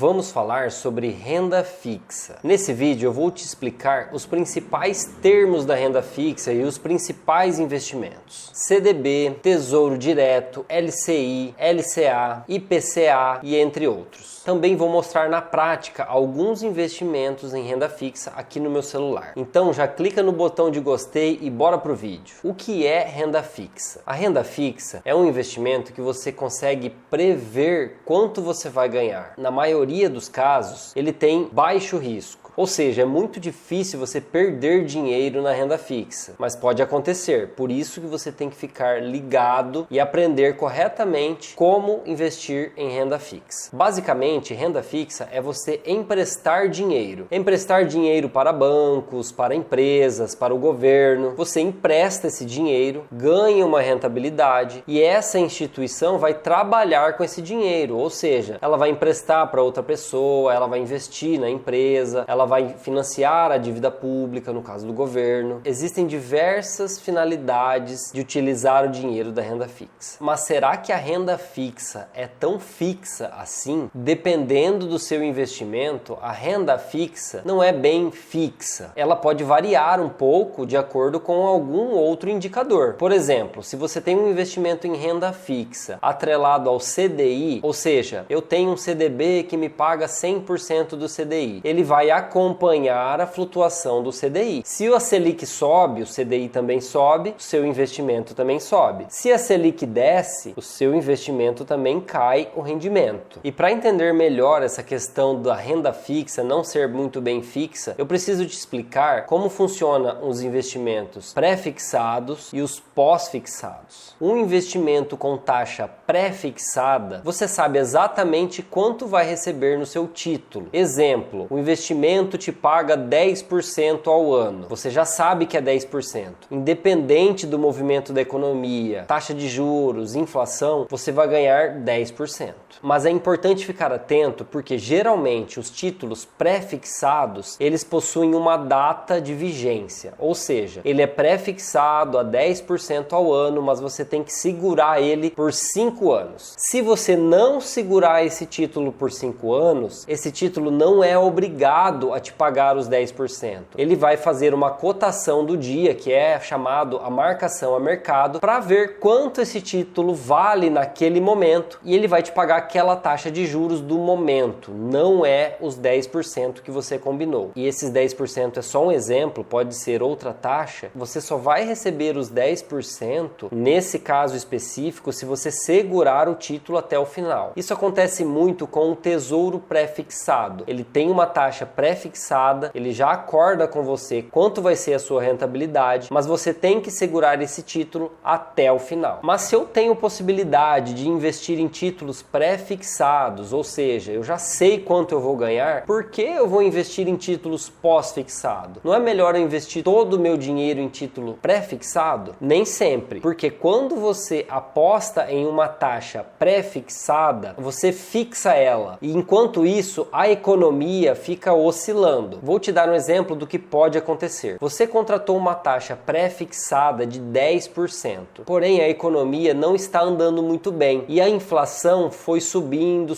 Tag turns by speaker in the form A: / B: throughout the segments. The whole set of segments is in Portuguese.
A: vamos falar sobre renda fixa. Nesse vídeo eu vou te explicar os principais termos da renda fixa e os principais investimentos. CDB, Tesouro Direto, LCI, LCA, IPCA e entre outros. Também vou mostrar na prática alguns investimentos em renda fixa aqui no meu celular. Então já clica no botão de gostei e bora pro vídeo. O que é renda fixa? A renda fixa é um investimento que você consegue prever quanto você vai ganhar. Na maioria dos casos, ele tem baixo risco. Ou seja, é muito difícil você perder dinheiro na renda fixa, mas pode acontecer. Por isso que você tem que ficar ligado e aprender corretamente como investir em renda fixa. Basicamente, renda fixa é você emprestar dinheiro. Emprestar dinheiro para bancos, para empresas, para o governo. Você empresta esse dinheiro, ganha uma rentabilidade e essa instituição vai trabalhar com esse dinheiro. Ou seja, ela vai emprestar para outra pessoa, ela vai investir na empresa, ela vai financiar a dívida pública, no caso do governo. Existem diversas finalidades de utilizar o dinheiro da renda fixa. Mas será que a renda fixa é tão fixa assim? Dependendo do seu investimento, a renda fixa não é bem fixa. Ela pode variar um pouco de acordo com algum outro indicador. Por exemplo, se você tem um investimento em renda fixa atrelado ao CDI, ou seja, eu tenho um CDB que me paga 100% do CDI, ele vai acompanhar a flutuação do CDI. Se a Selic sobe, o CDI também sobe, o seu investimento também sobe. Se a Selic desce, o seu investimento também cai o rendimento. E para entender melhor essa questão da renda fixa não ser muito bem fixa, eu preciso te explicar como funcionam os investimentos pré-fixados e os pós-fixados. Um investimento com taxa pré-fixada, você sabe exatamente quanto vai receber no seu título. Exemplo, o investimento te paga 10% ao ano. Você já sabe que é 10%. Independente do movimento da economia, taxa de juros, inflação, você vai ganhar 10%. Mas é importante ficar atento porque geralmente os títulos pré-fixados, eles possuem uma data de vigência. Ou seja, ele é pré-fixado a 10% ao ano, mas você tem que segurar ele por 5 anos. Se você não segurar esse título por 5 anos, esse título não é obrigado a te pagar os 10%. Ele vai fazer uma cotação do dia, que é chamado a marcação a mercado, para ver quanto esse título vale naquele momento e ele vai te pagar aquela taxa de juros do momento, não é os 10% que você combinou. E esses 10% é só um exemplo, pode ser outra taxa. Você só vai receber os 10% nesse caso específico se você segurar o título até o final. Isso acontece muito com o tesouro pré-fixado. Ele tem uma taxa pré-fixada, ele já acorda com você quanto vai ser a sua rentabilidade, mas você tem que segurar esse título até o final. Mas se eu tenho possibilidade de investir em títulos pré-fixados, ou seja, eu já sei quanto eu vou ganhar, por que eu vou investir em títulos pós-fixado? Não é melhor eu investir todo o meu dinheiro em título pré-fixado? Nem sempre, porque quando você aposta em uma taxa pré-fixada, você fixa ela e enquanto isso a economia fica oscilando. Vou te dar um exemplo do que pode acontecer. Você contratou uma taxa pré-fixada de 10%, porém a economia não está andando muito bem e a inflação foi subindo,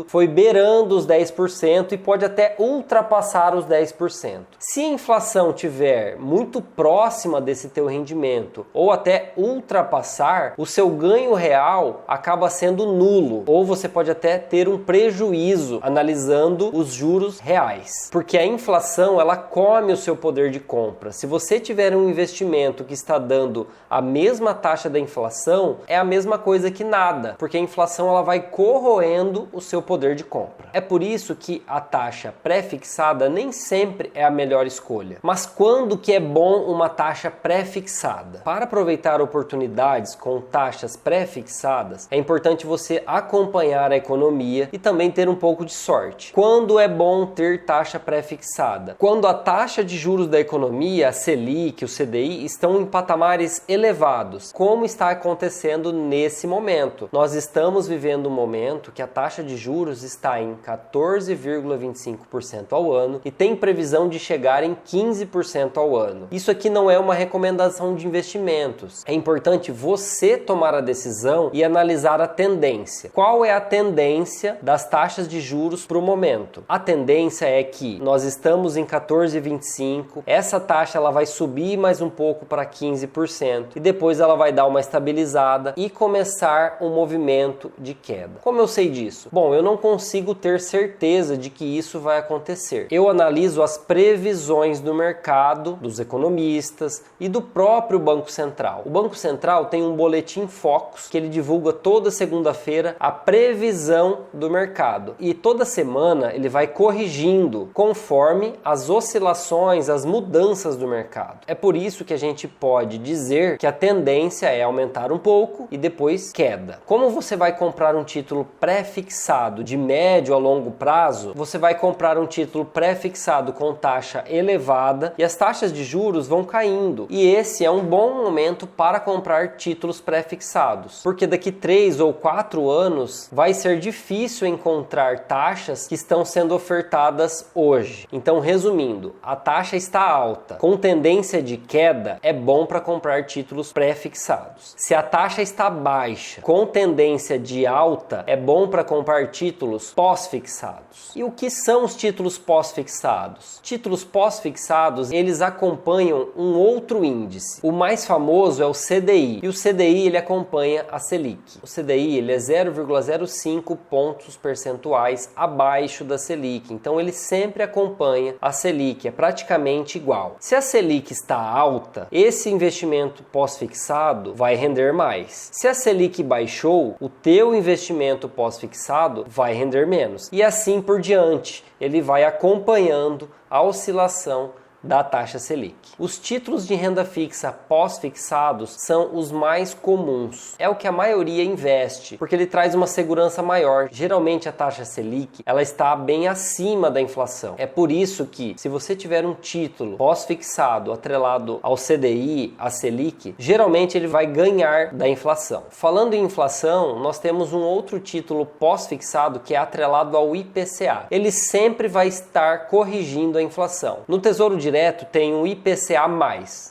A: foi beirando os 10% e pode até ultrapassar os 10%. Se a inflação tiver muito próxima desse teu rendimento ou até ultrapassar, o seu ganho real acaba sendo nulo ou você pode até ter um prejuízo analisando os juros reais, porque a inflação ela come o seu poder de compra. Se você tiver um investimento que está dando a mesma taxa da inflação, é a mesma coisa que nada, porque a inflação ela vai corroendo o seu poder de compra. É por isso que a taxa pré-fixada nem sempre é a melhor escolha. Mas quando que é bom uma taxa pré-fixada? Para aproveitar oportunidades com taxas pré-fixadas, é importante você acompanhar a economia e também ter um pouco de sorte. Quando é bom ter taxa pré-fixada? Quando a taxa de juros da economia, a Selic, o CDI, estão em patamares elevados, como está acontecendo nesse momento. Nós estamos vivendo um momento que a taxa de juros está em 14,25% ao ano e tem previsão de chegar em 15% ao ano. Isso aqui não é uma recomendação de investimentos. É importante você tomar a decisão e analisar a tendência. Qual é a tendência tendência das taxas de juros para o momento. A tendência é que nós estamos em 14,25, essa taxa ela vai subir mais um pouco para 15% e depois ela vai dar uma estabilizada e começar um movimento de queda. Como eu sei disso? Bom, eu não consigo ter certeza de que isso vai acontecer. Eu analiso as previsões do mercado, dos economistas e do próprio Banco Central. O Banco Central tem um boletim Focus que ele divulga toda segunda-feira a previsão do mercado e toda semana ele vai corrigindo conforme as oscilações, as mudanças do mercado. É por isso que a gente pode dizer que a tendência é aumentar um pouco e depois queda. Como você vai comprar um título pré-fixado de médio a longo prazo, você vai comprar um título pré-fixado com taxa elevada e as taxas de juros vão caindo. E esse é um bom momento para comprar títulos pré-fixados, porque daqui 3 ou 4 anos vai ser difícil encontrar taxas que estão sendo ofertadas hoje. Então, resumindo, a taxa está alta, com tendência de queda, é bom para comprar títulos pré-fixados. Se a taxa está baixa, com tendência de alta, é bom para comprar títulos pós-fixados. E o que são os títulos pós-fixados? Títulos pós-fixados, eles acompanham um outro índice. O mais famoso é o CDI, e o CDI ele acompanha a Selic. O CDI ele é 0,05 pontos percentuais abaixo da Selic, então ele sempre acompanha a Selic, é praticamente igual. Se a Selic está alta, esse investimento pós-fixado vai render mais. Se a Selic baixou, o teu investimento pós-fixado vai render menos. E assim por diante, ele vai acompanhando a oscilação da taxa Selic. Os títulos de renda fixa pós-fixados são os mais comuns. É o que a maioria investe, porque ele traz uma segurança maior. Geralmente a taxa Selic, ela está bem acima da inflação. É por isso que, se você tiver um título pós-fixado atrelado ao CDI, à Selic, geralmente ele vai ganhar da inflação. Falando em inflação, nós temos um outro título pós-fixado que é atrelado ao IPCA. Ele sempre vai estar corrigindo a inflação. No Tesouro Direto tem um IPCA+,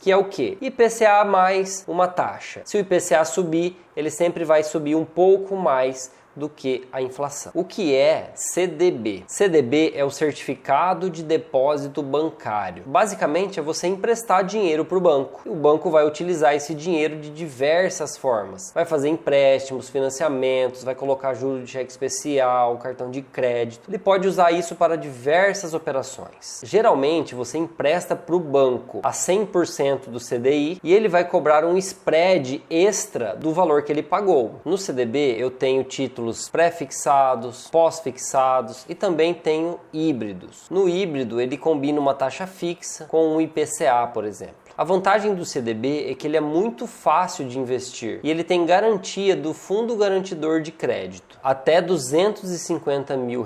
A: que é o quê? IPCA mais uma taxa. Se o IPCA subir, ele sempre vai subir um pouco mais do que a inflação. O que é CDB? CDB é o Certificado de Depósito Bancário. Basicamente é você emprestar dinheiro para o banco. E o banco vai utilizar esse dinheiro de diversas formas. Vai fazer empréstimos, financiamentos, vai colocar juros de cheque especial, cartão de crédito. Ele pode usar isso para diversas operações. Geralmente você empresta para o banco a 100% do CDI e ele vai cobrar um spread extra do valor que ele pagou. No CDB eu tenho títulos pré-fixados, pós-fixados e também tenho híbridos. No híbrido ele combina uma taxa fixa com um IPCA, por exemplo. A vantagem do CDB é que ele é muito fácil de investir e ele tem garantia do Fundo Garantidor de Crédito, até R$250 mil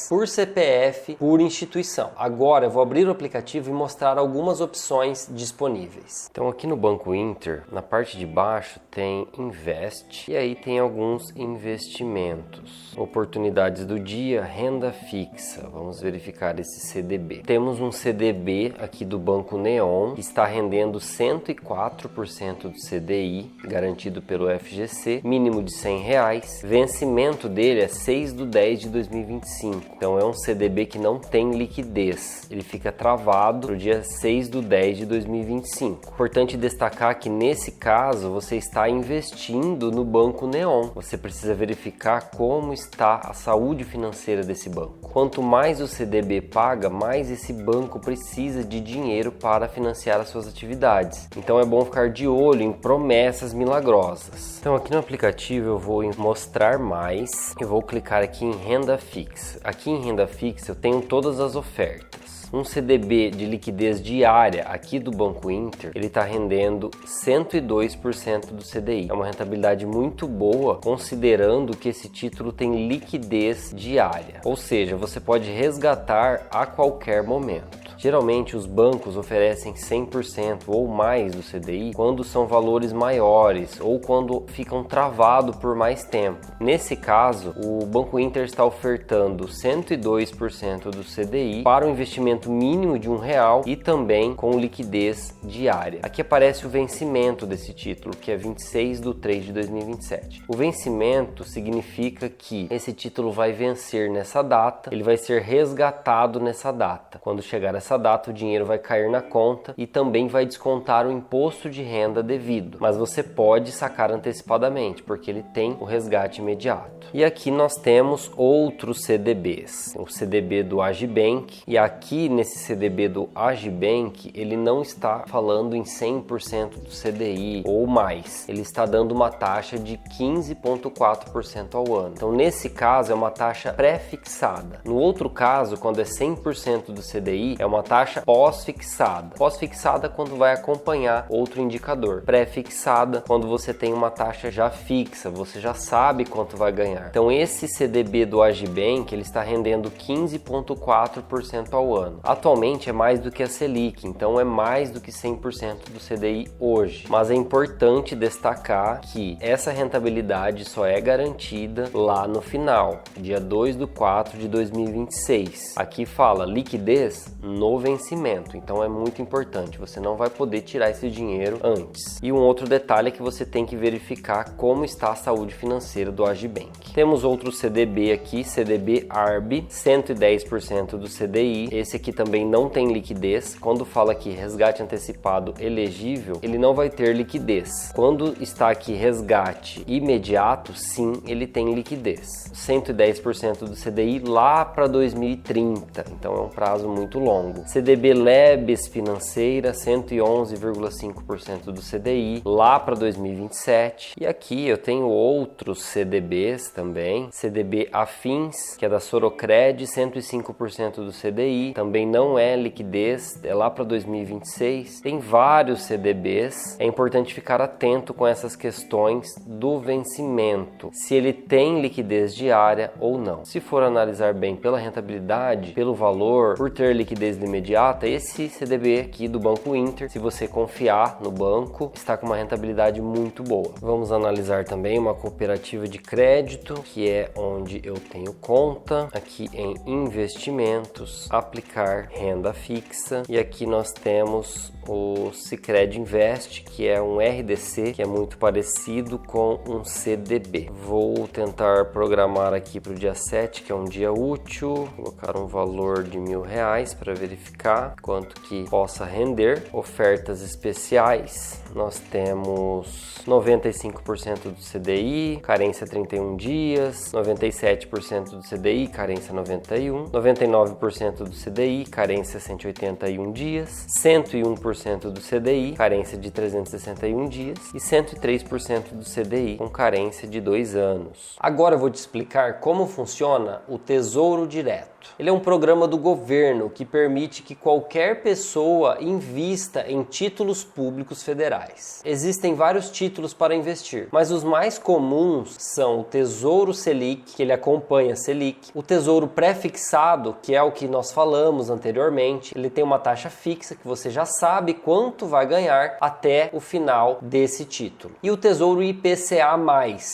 A: por CPF por instituição. Agora eu vou abrir o aplicativo e mostrar algumas opções disponíveis. Então aqui no Banco Inter, na parte de baixo tem Invest e aí tem alguns investimentos. Oportunidades do dia, renda fixa. Vamos verificar esse CDB. Temos um CDB aqui do Banco Neon que está rendendo 104% do CDI, garantido pelo FGC, mínimo de R$100. Vencimento dele é 6/10/2025. Então é um CDB que não tem liquidez. Ele fica travado no dia 6/10/2025. Importante destacar que nesse caso você está investindo no Banco Neon. Você precisa verificar como está a saúde financeira desse banco. Quanto mais o CDB paga, mais esse banco precisa de dinheiro para financiar as suas atividades. Então é bom ficar de olho em promessas milagrosas. Então aqui no aplicativo eu vou em mostrar mais e vou clicar aqui em renda fixa. Aqui em renda fixa eu tenho todas as ofertas. Um CDB de liquidez diária aqui do Banco Inter, ele está rendendo 102% do CDI. É uma rentabilidade muito boa, considerando que esse título tem liquidez diária. Ou seja, você pode resgatar a qualquer momento. Geralmente os bancos oferecem 100% ou mais do CDI quando são valores maiores ou quando ficam travados por mais tempo. Nesse caso, o Banco Inter está ofertando 102% do CDI para o investimento mínimo de R$1 e também com liquidez diária. Aqui aparece o vencimento desse título, que é 26/3/2027. O vencimento significa que esse título vai vencer nessa data, ele vai ser resgatado nessa data. Quando chegar essa data, o dinheiro vai cair na conta e também vai descontar o imposto de renda devido. Mas você pode sacar antecipadamente, porque ele tem o resgate imediato. E aqui nós temos outros CDBs. O CDB do Agibank, e aqui nesse CDB do Agibank, ele não está falando em 100% do CDI ou mais. Ele está dando uma taxa de 15,4% ao ano. Então, nesse caso, é uma taxa pré-fixada. No outro caso, quando é 100% do CDI, é uma taxa pós-fixada. Pós-fixada quando vai acompanhar outro indicador. Pré-fixada quando você tem uma taxa já fixa, você já sabe quanto vai ganhar. Então, esse CDB do Agibank, ele está rendendo 15,4% ao ano. Atualmente é mais do que a Selic, então é mais do que 100% do CDI hoje. Mas é importante destacar que essa rentabilidade só é garantida lá no final, dia 2/4/2026. Aqui fala liquidez no vencimento, então é muito importante, você não vai poder tirar esse dinheiro antes. E um outro detalhe é que você tem que verificar como está a saúde financeira do Agibank. Temos outro CDB aqui, CDB ARB, 110% do CDI. Esse aqui também não tem liquidez. Quando fala aqui resgate antecipado elegível, ele não vai ter liquidez. Quando está aqui resgate imediato, sim, ele tem liquidez. 110% do CDI lá para 2030, então é um prazo muito longo. CDB Lebes Financeira, 111,5% do CDI lá para 2027. E aqui eu tenho outros CDBs também. CDB Afins, que é da Sorocred, 105% do CDI, também não é liquidez, é lá para 2026. Tem vários CDBs, é importante ficar atento com essas questões do vencimento, se ele tem liquidez diária ou não. Se for analisar bem pela rentabilidade, pelo valor, por ter liquidez imediata, esse CDB aqui do Banco Inter, se você confiar no banco, está com uma rentabilidade muito boa. Vamos analisar também uma cooperativa de crédito, que é onde eu tenho conta, aqui em investimentos, aplicar renda fixa, e aqui nós temos o Sicredi Invest, que é um RDC, que é muito parecido com um CDB. Vou tentar programar aqui para o dia 7, que é um dia útil, colocar um valor de R$1.000 para verificar quanto que possa render. Ofertas especiais, nós temos 95% do CDI, carência 31 dias, 97% do CDI, carência 91, 99% do CDI, carência 181 dias, 101% do CDI, carência de 361 dias e 103% do CDI com carência de 2 anos. Agora eu vou te explicar como funciona o Tesouro Direto. Ele é um programa do governo que permite que qualquer pessoa invista em títulos públicos federais. Existem vários títulos para investir, mas os mais comuns são o Tesouro Selic, que ele acompanha a Selic, o Tesouro Pré-fixado, que é o que nós falamos anteriormente, ele tem uma taxa fixa que você já sabe quanto vai ganhar até o final desse título. E o Tesouro IPCA+,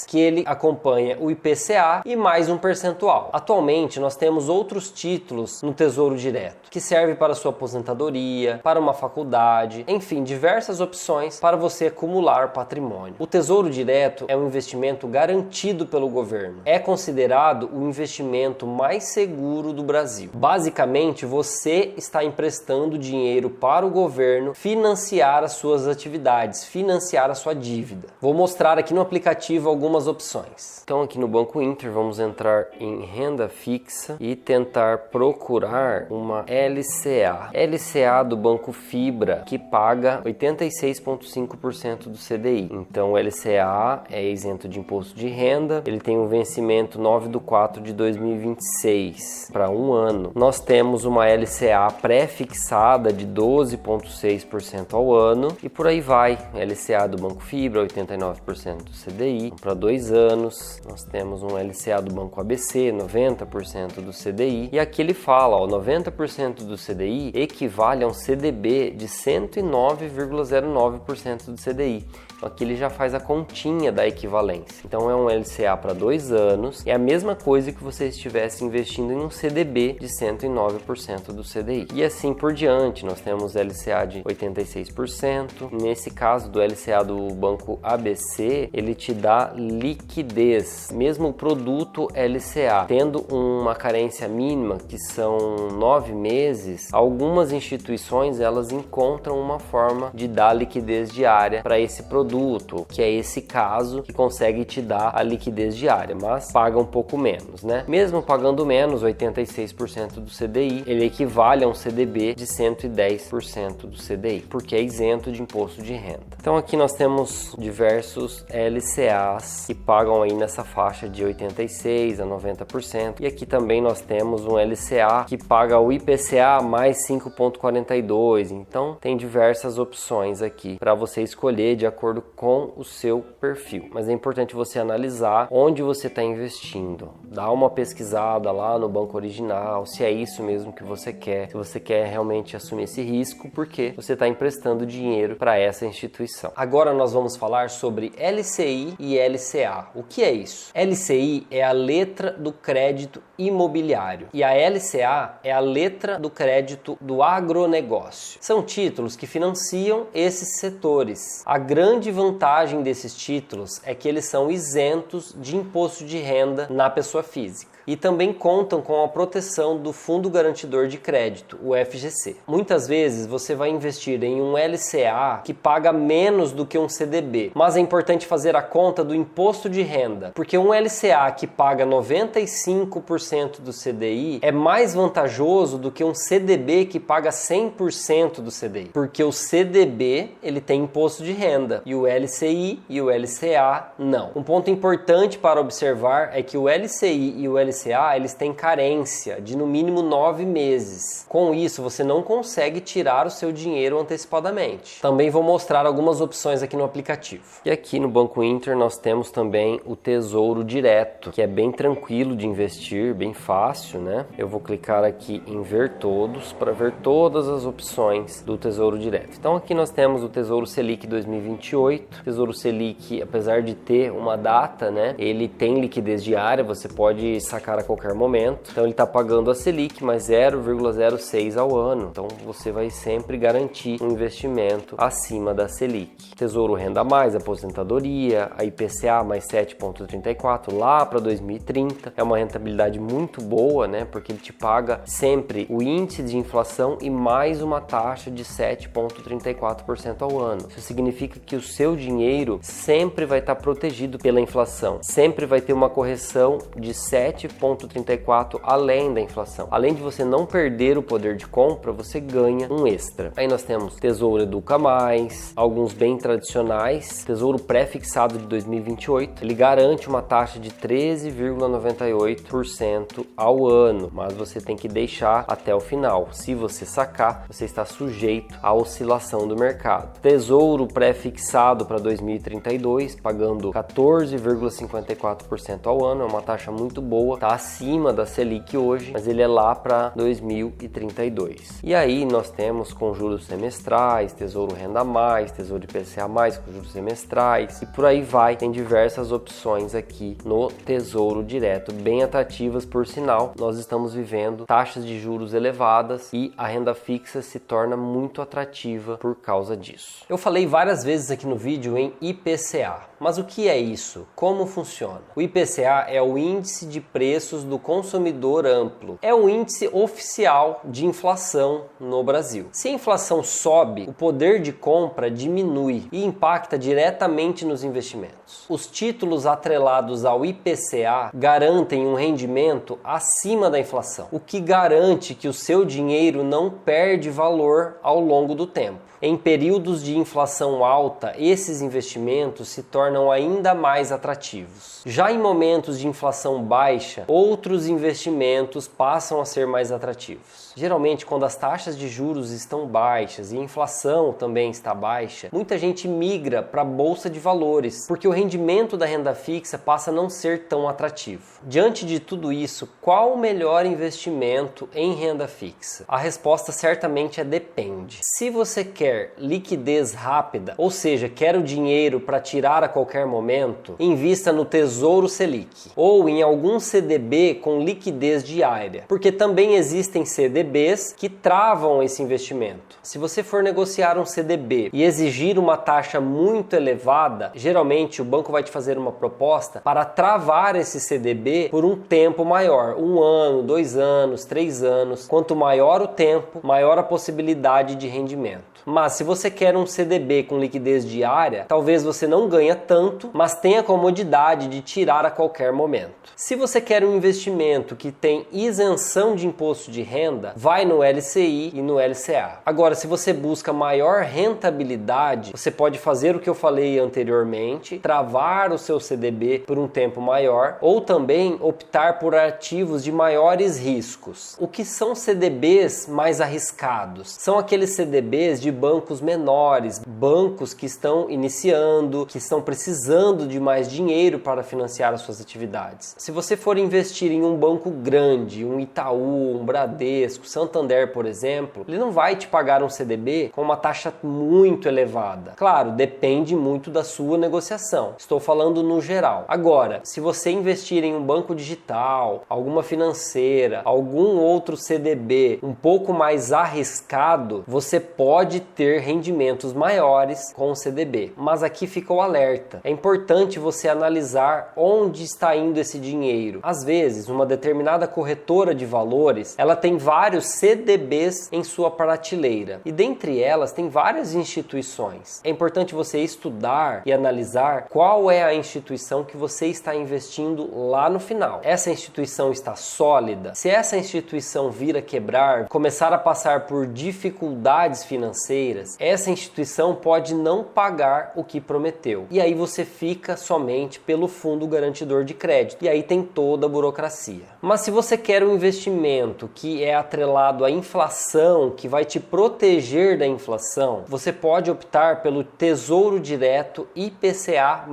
A: que ele acompanha o IPCA e mais um percentual. Atualmente nós temos outros títulos no Tesouro Direto, que serve para sua aposentadoria, para uma faculdade, enfim, diversas opções para você acumular patrimônio. O Tesouro Direto é um investimento garantido pelo governo. É considerado o investimento mais seguro do Brasil. Basicamente, você está emprestando dinheiro para o governo financiar as suas atividades, financiar a sua dívida. Vou mostrar aqui no aplicativo algumas opções. Então, aqui no Banco Inter, vamos entrar em renda fixa e tentar procurar uma LCA. LCA do Banco Fibra, que paga 86,5% do CDI. Então, o LCA é isento de imposto de renda. Ele tem um vencimento 9/4/2026 para um ano. Nós temos uma LCA pré-fixada de 12,6% ao ano e por aí vai. LCA do Banco Fibra, 89% do CDI para 2 anos. Nós temos um LCA do Banco ABC, 90% do CDI. CDI. E aqui ele fala, ó, 90% do CDI equivale a um CDB de 109,09% do CDI. Então aqui ele já faz a continha da equivalência. Então é um LCA para 2 anos, é a mesma coisa que você estivesse investindo em um CDB de 109% do CDI. E assim por diante, nós temos LCA de 86%. Nesse caso do LCA do Banco ABC, ele te dá liquidez. Mesmo o produto LCA, tendo uma carência mínima, que são 9 meses, algumas instituições elas encontram uma forma de dar liquidez diária para esse produto, que é esse caso que consegue te dar a liquidez diária, mas paga um pouco menos, né? Mesmo pagando menos, 86% do CDI, ele equivale a um CDB de 110% do CDI, porque é isento de imposto de renda. Então aqui nós temos diversos LCAs que pagam aí nessa faixa de 86% a 90%, e aqui também nós temos um LCA que paga o IPCA mais 5,42%, então tem diversas opções aqui para você escolher de acordo com o seu perfil, mas é importante você analisar onde você está investindo, dá uma pesquisada lá no banco original, se é isso mesmo que você quer, se você quer realmente assumir esse risco, porque você está emprestando dinheiro para essa instituição. Agora nós vamos falar sobre LCI e LCA. O que é isso? LCI é a letra do crédito imobiliário e a LCA é a letra do crédito do agronegócio. São títulos que financiam esses setores. A grande vantagem desses títulos é que eles são isentos de imposto de renda na pessoa física. E também contam com a proteção do Fundo Garantidor de Crédito, o FGC. Muitas vezes você vai investir em um LCA que paga menos do que um CDB, mas é importante fazer a conta do imposto de renda, porque um LCA que paga 95% do CDI é mais vantajoso do que um CDB que paga 100% do CDI, porque o CDB ele tem imposto de renda e o LCI e o LCA não. Um ponto importante para observar é que o LCI e o LCA eles têm carência de no mínimo 9 meses. Com isso, você não consegue tirar o seu dinheiro antecipadamente. Também vou mostrar algumas opções aqui no aplicativo. E aqui no Banco Inter nós temos também o Tesouro Direto, que é bem tranquilo de investir, bem fácil, né? Eu vou clicar aqui em ver todos para ver todas as opções do Tesouro Direto. Então aqui nós temos o Tesouro Selic 2028. O Tesouro Selic, apesar de ter uma data, né? Ele tem liquidez diária, você pode sacar a qualquer momento. Então ele está pagando a Selic mais 0,06 ao ano. Então você vai sempre garantir um investimento acima da Selic. Tesouro Renda Mais, aposentadoria, a IPCA mais 7,34 lá para 2030. É uma rentabilidade muito boa, né? Porque ele te paga sempre o índice de inflação e mais uma taxa de 7,34% ao ano. Isso significa que o seu dinheiro sempre vai estar protegido pela inflação. Sempre vai ter uma correção de 7,34% além da inflação. Além de você não perder o poder de compra, você ganha um extra. Aí nós temos Tesouro Educa Mais, alguns bem tradicionais, Tesouro Pré-fixado de 2028, ele garante uma taxa de 13,98% ao ano, mas você tem que deixar até o final. Se você sacar, você está sujeito à oscilação do mercado. Tesouro Pré-fixado para 2032, pagando 14,54% ao ano, é uma taxa muito boa, está acima da Selic hoje, mas ele é lá para 2032. E aí nós temos com juros semestrais, Tesouro Renda Mais, Tesouro IPCA Mais com juros semestrais e por aí vai. Tem diversas opções aqui no Tesouro Direto, bem atrativas por sinal. Nós estamos vivendo taxas de juros elevadas e a renda fixa se torna muito atrativa por causa disso. Eu falei várias vezes aqui no vídeo em IPCA, mas o que é isso? Como funciona? O IPCA é o Índice de Preços do Consumidor Amplo. É o índice oficial de inflação no Brasil. Se a inflação sobe, o poder de compra diminui e impacta diretamente nos investimentos. Os títulos atrelados ao IPCA garantem um rendimento acima da inflação, o que garante que o seu dinheiro não perde valor ao longo do tempo. Em períodos de inflação alta, esses investimentos se tornam ainda mais atrativos. Já em momentos de inflação baixa, outros investimentos passam a ser mais atrativos. Geralmente, quando as taxas de juros estão baixas e a inflação também está baixa, muita gente migra para a bolsa de valores, porque o rendimento da renda fixa passa a não ser tão atrativo. Diante de tudo isso, qual o melhor investimento em renda fixa? A resposta certamente é depende. Se você quer liquidez rápida, ou seja, quer o dinheiro para tirar a qualquer momento, invista no Tesouro Selic ou em algum CDB com liquidez diária, porque também existem CDBs que travam esse investimento. Se você for negociar um CDB e exigir uma taxa muito elevada, geralmente o banco vai te fazer uma proposta para travar esse CDB por um tempo maior, 1 ano, 2 anos, 3 anos. Quanto maior o tempo, maior a possibilidade de rendimento. Mas se você quer um CDB com liquidez diária, talvez você não ganhe tanto, mas tenha a comodidade de tirar a qualquer momento. Se você quer um investimento que tem isenção de imposto de renda, vai no LCI e no LCA. Agora, se você busca maior rentabilidade, você pode fazer o que eu falei anteriormente, travar o seu CDB por um tempo maior, ou também optar por ativos de maiores riscos. O que são CDBs mais arriscados? São aqueles CDBs de bancos menores, bancos que estão iniciando, que estão precisando de mais dinheiro para financiar as suas atividades. Se você for investir em um banco grande, um Itaú, um Bradesco, Santander, por exemplo, ele não vai te pagar um CDB com uma taxa muito elevada. Claro, depende muito da sua negociação. Estou falando no geral. Agora, se você investir em um banco digital, alguma financeira, algum outro CDB um pouco mais arriscado, você pode ter rendimentos maiores com o CDB. Mas aqui fica o alerta. É importante você analisar onde está indo esse dinheiro. Às vezes, uma determinada corretora de valores, ela tem vários CDBs em sua prateleira. E dentre elas tem várias instituições. É importante você estudar e analisar qual é a instituição que você está investindo lá no final. Essa instituição está sólida? Se essa instituição vir a quebrar, começar a passar por dificuldades financeiras, essa instituição pode não pagar o que prometeu. E aí você fica somente pelo fundo garantidor de crédito. E aí tem toda a burocracia. Mas se você quer um investimento que é atrelado à inflação, que vai te proteger da inflação, você pode optar pelo Tesouro Direto IPCA+.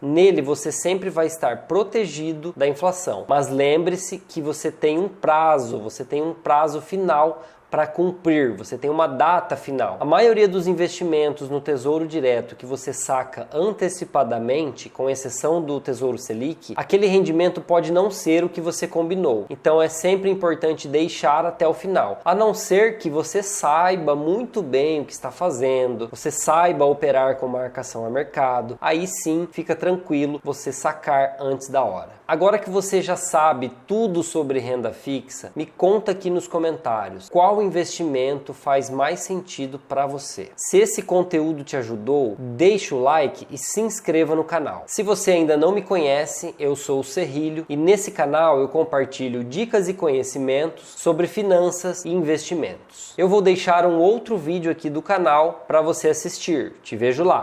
A: Nele você sempre vai estar protegido da inflação. Mas lembre-se que você tem um prazo final para cumprir, você tem uma data final. A maioria dos investimentos no Tesouro Direto que você saca antecipadamente, com exceção do Tesouro Selic, aquele rendimento pode não ser o que você combinou. Então é sempre importante deixar até o final. A não ser que você saiba muito bem o que está fazendo, você saiba operar com marcação a mercado, aí sim fica tranquilo você sacar antes da hora. Agora que você já sabe tudo sobre renda fixa, me conta aqui nos comentários qual investimento faz mais sentido para você. Se esse conteúdo te ajudou, deixa o like e se inscreva no canal. Se você ainda não me conhece, eu sou o Serrilho e nesse canal eu compartilho dicas e conhecimentos sobre finanças e investimentos. Eu vou deixar um outro vídeo aqui do canal para você assistir. Te vejo lá.